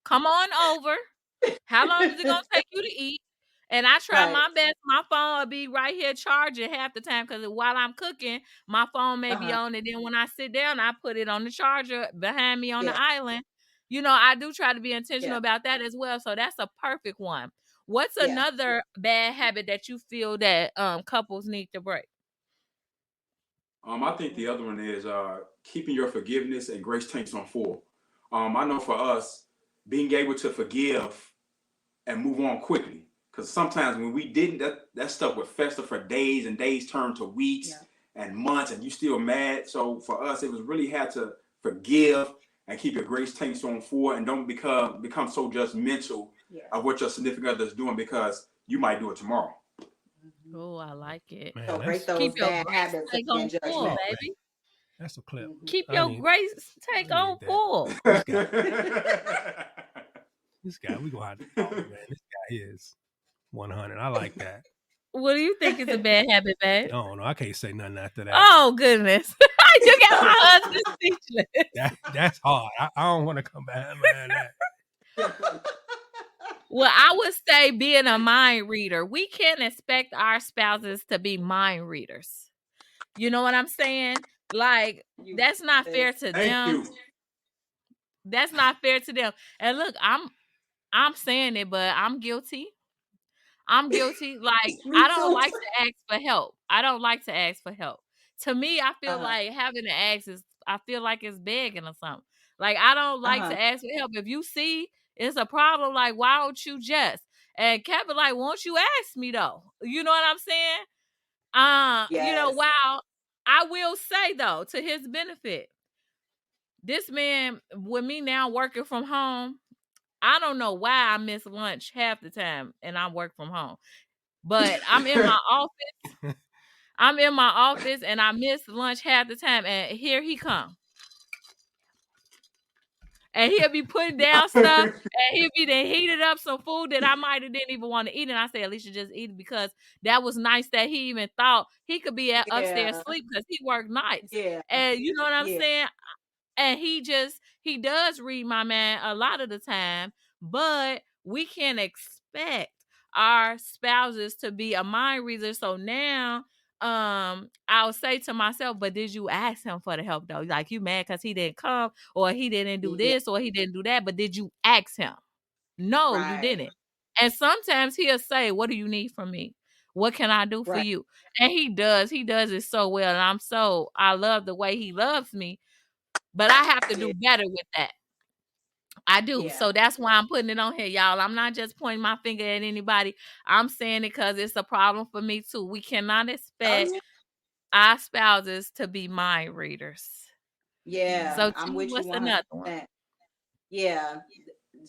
come on over. How long is it gonna take you to eat? And I try my best. My phone will be right here charging half the time, because while I'm cooking, my phone may be on. And then when I sit down, I put it on the charger behind me on the island. I do try to be intentional about that as well. So that's a perfect one. What's another bad habit that you feel that couples need to break? I think the other one is keeping your forgiveness and grace tanks on full. I know for us, being able to forgive and move on quickly. Because sometimes when we didn't, that stuff would fester for days, and days turn to weeks and months, and you still mad. So for us, it was really had to forgive and keep your grace tanks on full, and don't become so judgmental of what your significant other is doing, because you might do it tomorrow. Oh, I like it. Man, so break those bad habits on full, baby. That's a clip. Keep your grace tank on full. This guy, we gonna have to talk, man. This guy is 100. I like that. What do you think is a bad habit, babe? No, I can't say nothing after that. Oh, goodness. You got my husband speechless. That's hard. I don't want to come back, man. Well, I would say being a mind reader. We can't expect our spouses to be mind readers. You know what I'm saying? Like, that's not fair to them. That's not fair to them. And look, I'm saying it, but I'm guilty. Like, I don't like to ask for help. To me, I feel like having to ask I feel like it's begging or something. Like, I don't like to ask for help. If you see it's a problem, like, why don't you just? And Kevin, like, won't you ask me though? You know what I'm saying? Wow. I will say though, to his benefit, this man, with me now working from home, I don't know why I miss lunch half the time and I work from home. But I'm in my office. And I miss lunch half the time. And here he come. And he'll be putting down stuff. And he'll be then heated up some food that I might have didn't even want to eat. And I say, at least you just eat it, because that was nice that he even thought he could be upstairs asleep, because he worked nights. Yeah. And you know what I'm saying? And he does read my man a lot of the time, but we can't expect our spouses to be a mind reader. So now I'll say to myself, but did you ask him for the help though? Like, you mad because he didn't come, or he didn't do Yeah, this, or he didn't do that, but did you ask him? No, you right, didn't. And sometimes he'll say, what do you need from me? What can I do for right. you? And he does it so well. And I love the way he loves me, but I have to Yeah, do better with that. I do. yeah. So that's why I'm putting it on here, y'all. I'm not just pointing my finger at anybody. I'm saying it because it's a problem for me too. We cannot Oh expect yeah. our spouses to be mind readers. Yeah, So I'm T, with you what's another one? 100%. Yeah,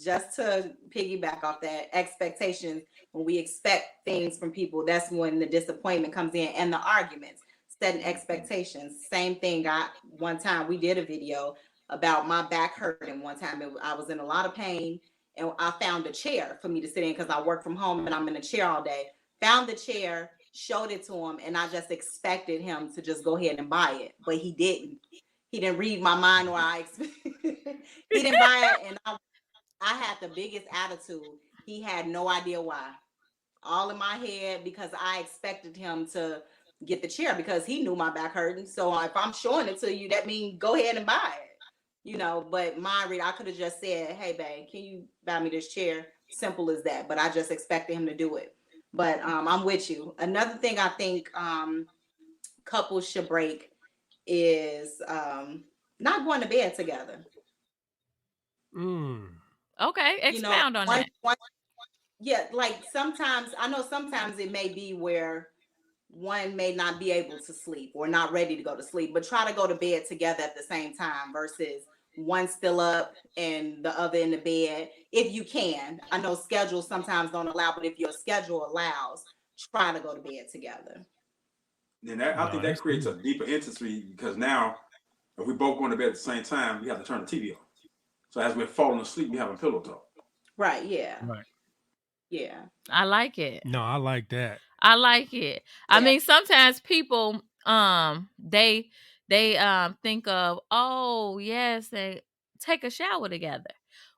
just to piggyback off that, expectations, when we expect things from people, that's when the disappointment comes in, and the arguments, setting expectations. Same thing. One time we did a video about my back hurting one time. I was in a lot of pain, and I found a chair for me to sit in because I work from home and I'm in a chair all day. Found the chair, showed it to him, and I just expected him to just go ahead and buy it, but he didn't. He didn't read my mind, or he didn't buy it, and I had the biggest attitude. He had no idea why. All in my head, because I expected him to get the chair because he knew my back hurting. So if I'm showing it to you, that means go ahead and buy it. But mind read, I could have just said, hey babe, can you buy me this chair? Simple as that. But I just expected him to do it. But I'm with you. Another thing I think couples should break is not going to bed together. Okay, expound on that. Yeah, like sometimes it may be where one may not be able to sleep or not ready to go to sleep, but try to go to bed together at the same time versus one still up and the other in the bed. If you can, I know schedules sometimes don't allow, but if your schedule allows, try to go to bed together. Then I think that creates a deeper intimacy, because now if we both going to bed at the same time, we have to turn the TV on. So as we're falling asleep, we have a pillow talk. Right. Yeah. Right. Yeah. I like it. No, I like that. I like it. I mean, sometimes people they think of, oh yes, they take a shower together.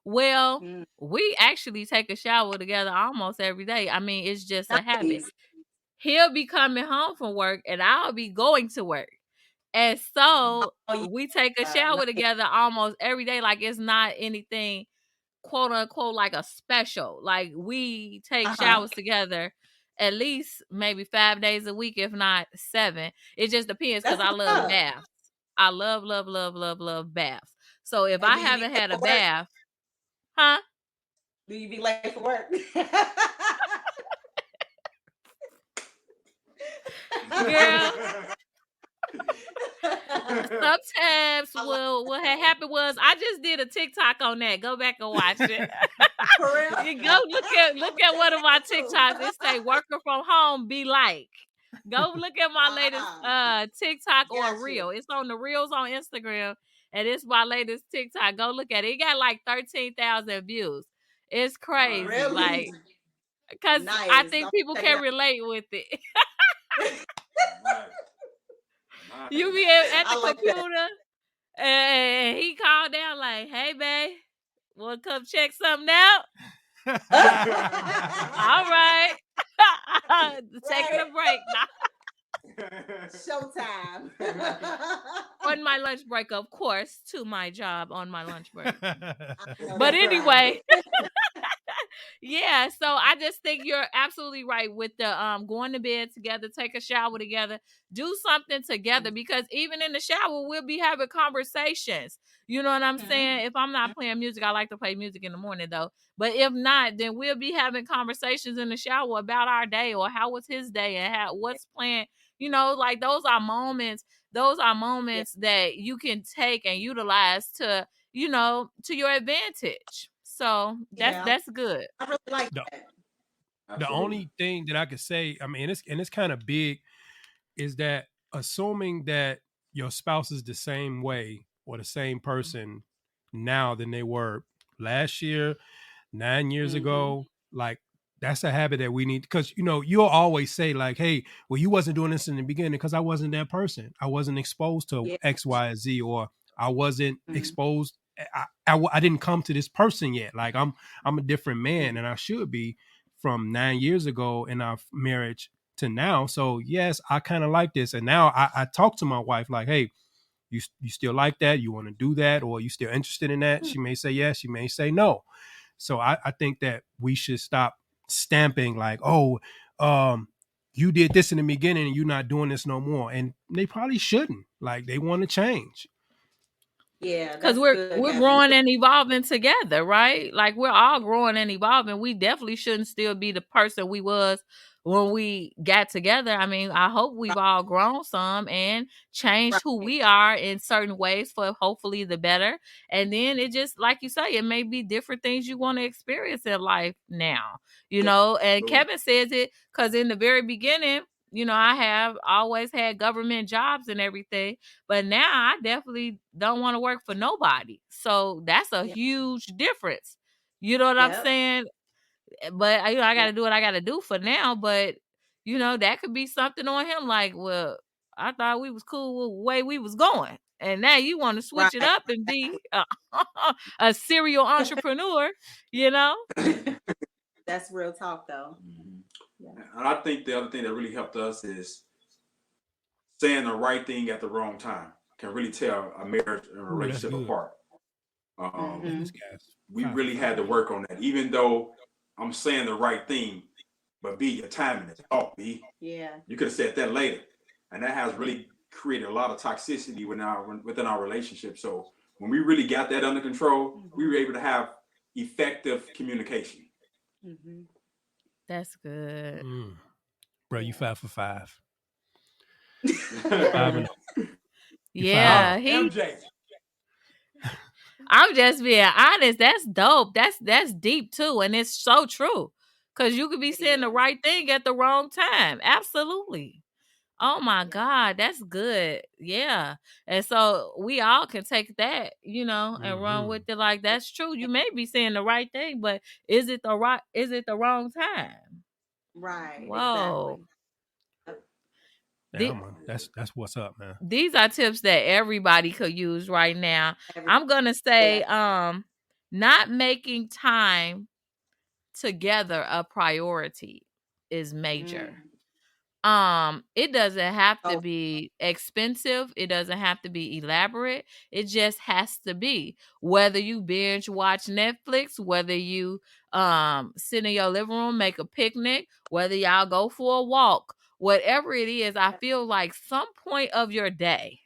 Well, we actually take a shower together almost every day. I mean, it's just a habit. He'll be coming home from work and I'll be going to work. And so we take a shower together almost every day. Like, it's not anything quote unquote like a special. Like, we take showers together at least maybe 5 days a week, if not 7. It just depends, because I love baths. I love baths. So if I haven't had a bath, do you be late for work? Girl, sometimes what had happened was I just did a TikTok on that. Go back and watch it. For real? You go look at one of my TikToks. It say working from home be like. Go look at my latest TikTok or reel. It's on the reels on Instagram, and it's my latest TikTok. Go look at it. It got like 13,000 views. It's crazy. Really? Like, because I think people can relate with it. You be at the computer, and he called down like, "Hey, babe, want to come check something out?" All right, taking a break now. Showtime. On my lunch break, of course, to my job on my lunch break. But anyway. Yeah, so I just think you're absolutely right with the going to bed together, take a shower together, do something together, because even in the shower we'll be having conversations. You know what I'm saying? If I'm not playing music, I like to play music in the morning though. But if not, then we'll be having conversations in the shower about our day, or how was his day, and what's planned. Like, those are moments that you can take and utilize to your advantage. So that's good. I really like that. The only thing that I could say, I mean, it's kind of big, is that assuming that your spouse is the same way or the same person now than they were last year, 9 years ago, like, that's a habit that we need, because you'll always say like, hey, well, you wasn't doing this in the beginning because I wasn't that person. I wasn't exposed to X, Y, Z, or I wasn't exposed. I didn't come to this person yet. Like, I'm a different man, and I should be, from 9 years ago in our marriage to now. So yes, I kind of like this. And now I talk to my wife like, hey, you still like that? You want to do that? Or you still interested in that? She may say yes, she may say no. So I think that we should stop stamping like, oh, you did this in the beginning and you're not doing this no more. And they probably shouldn't. Like they want to change. Yeah, Because that's we're good, we're Kevin. growing and evolving together, right? Like we're all growing and evolving. We definitely shouldn't still be the person we was when we got together. I mean, I hope we've all grown some and changed who Right. we are in certain ways for hopefully the better. And then it just like you say, it may be different things you want to experience in life now, you know. And Kevin says it because in the very beginning, you know, I have always had government jobs and everything. But now I definitely don't want to work for nobody. So that's a Yep. huge difference. You know what I'm Yep. saying? But you know, I got to Yep. do what I got to do for now. But you know, that could be something on him. Like, well, I thought we was cool with the way we was going, and now you want to switch it Right. up and be a serial entrepreneur. You know? That's real talk, though. Yeah. And I think the other thing that really helped us is saying the right thing at the wrong time can really tear a marriage and a relationship apart. We really had to work on that, even though I'm saying the right thing, but B, your timing is off, B. Yeah. You could have said that later. And that has really created a lot of toxicity within our relationship. So when we really got that under control, we were able to have effective communication. That's good. Bro, you 5 for 5. 5 and yeah, MJ. I'm just being honest. That's dope. That's deep too, and it's so true. Cause you could be saying the right thing at the wrong time. Absolutely. Oh my God, that's good. Yeah. And so we all can take that, you know, and run with it like that's true. You may be saying the right thing, but is it the wrong time? Right. Whoa. Yeah, man. That's what's up, man. These are tips that everybody could use right now. I'm gonna say not making time together a priority is major. It doesn't have to be expensive, it doesn't have to be elaborate, it just has to be. Whether you binge watch Netflix, whether you sit in your living room, make a picnic, whether y'all go for a walk, whatever it is, I feel like some point of your day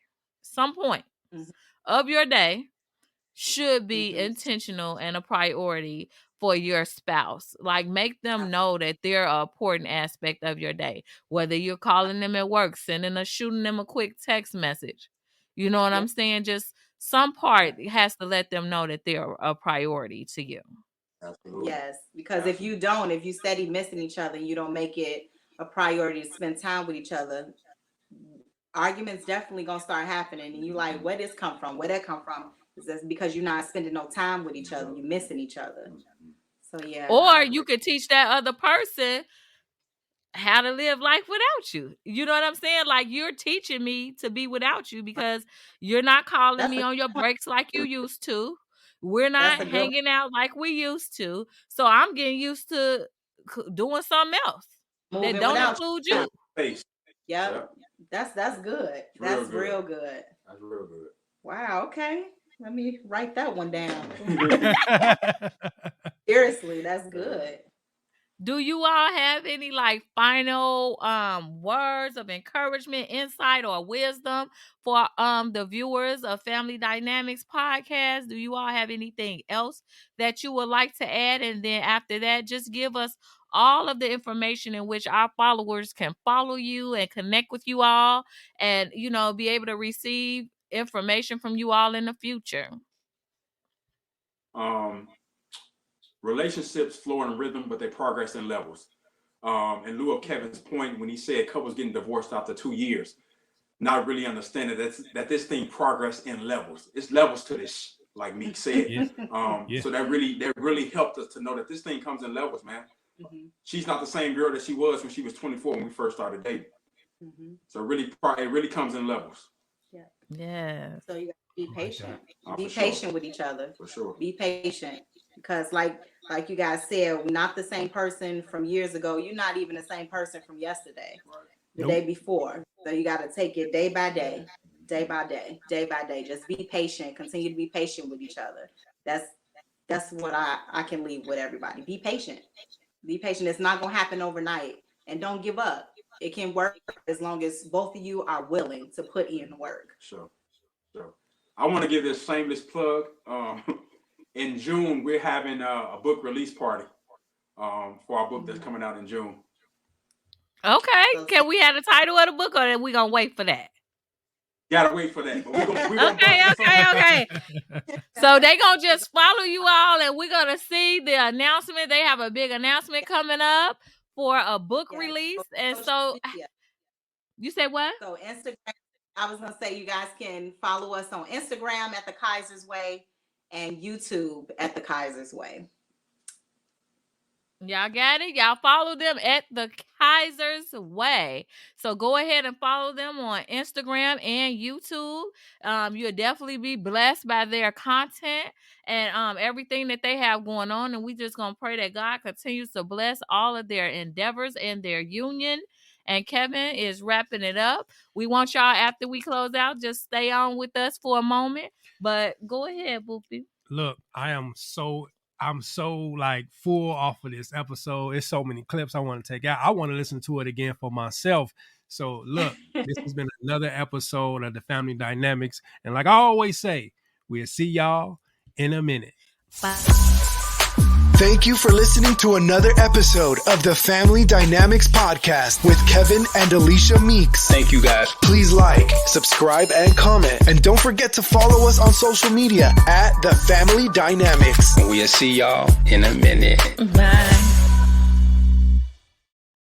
should be intentional and a priority for your spouse. Like make them know that they're an important aspect of your day. Whether you're calling them at work, shooting them a quick text message. You know what I'm saying? Just some part has to let them know that they're a priority to you. Absolutely. Yes, because if you steady missing each other, you don't make it a priority to spend time with each other, arguments definitely gonna start happening. And you like, where this come from? Where that come from? That's because you're not spending no time with each other. You're missing each other. So yeah. Or you could teach that other person how to live life without you. You know what I'm saying? Like you're teaching me to be without you because you're not calling me on your breaks like you used to. We're not hanging out like we used to. So I'm getting used to doing something else that don't include you. Yep. That's good. That's real good. That's real good. Wow. Okay. Let me write that one down. Seriously, that's good. Do you all have any like final words of encouragement, insight, or wisdom for the viewers of Family Dynamics podcast? Do you all have anything else that you would like to add? And then after that, just give us all of the information in which our followers can follow you and connect with you all and, you know, be able to receive information from you all in the future. Relationships flow in rhythm, but they progress in levels. In lieu of Kevin's point when he said couples getting divorced after 2 years, not really understanding that this thing progress in levels. It's levels to this, like Meek said. So that really helped us to know that this thing comes in levels, man. She's not the same girl that she was when she was 24 when we first started dating. So it really comes in levels. Yeah. So you got to be patient. Be patient with each other. For sure. Be patient. because like you guys said, we're not the same person from years ago. You're not even the same person from yesterday, the day before. So you got to take it day by day, day by day, day by day. Just be patient. Continue to be patient with each other. That's what I can leave with everybody. Be patient. Be patient. It's not going to happen overnight. And don't give up. It can work as long as both of you are willing to put in the work. Sure. I want to give this shameless plug. In June, we're having a book release party for our book that's coming out in June. Okay. Can we have the title of the book, or are we going to wait for that? Gotta wait for that. But we're gonna Okay. So they gonna just follow you all, and we're gonna see the announcement. They have a big announcement coming up for a book release. And so you said what? So Instagram, I was gonna say you guys can follow us on Instagram at the Kizers Way and YouTube at the Kizers Way. Y'all got it? Y'all follow them at the Kizers Way. So go ahead and follow them on Instagram and YouTube. You'll definitely be blessed by their content and everything that they have going on. And we just gonna pray that God continues to bless all of their endeavors and their union. And Kevin is wrapping it up. We want y'all, after we close out, just stay on with us for a moment. But go ahead, Boopy. Look, I'm so like full off of this episode. It's so many clips I want to take out. I want to listen to it again for myself. So look, this has been another episode of the Family Dynamics. And like I always say, we'll see y'all in a minute. Bye. Thank you for listening to another episode of the Family Dynamics Podcast with Kevin and Alicia Meeks. Thank you, guys. Please like, subscribe, and comment. And don't forget to follow us on social media at the Family Dynamics. We'll see y'all in a minute. Bye.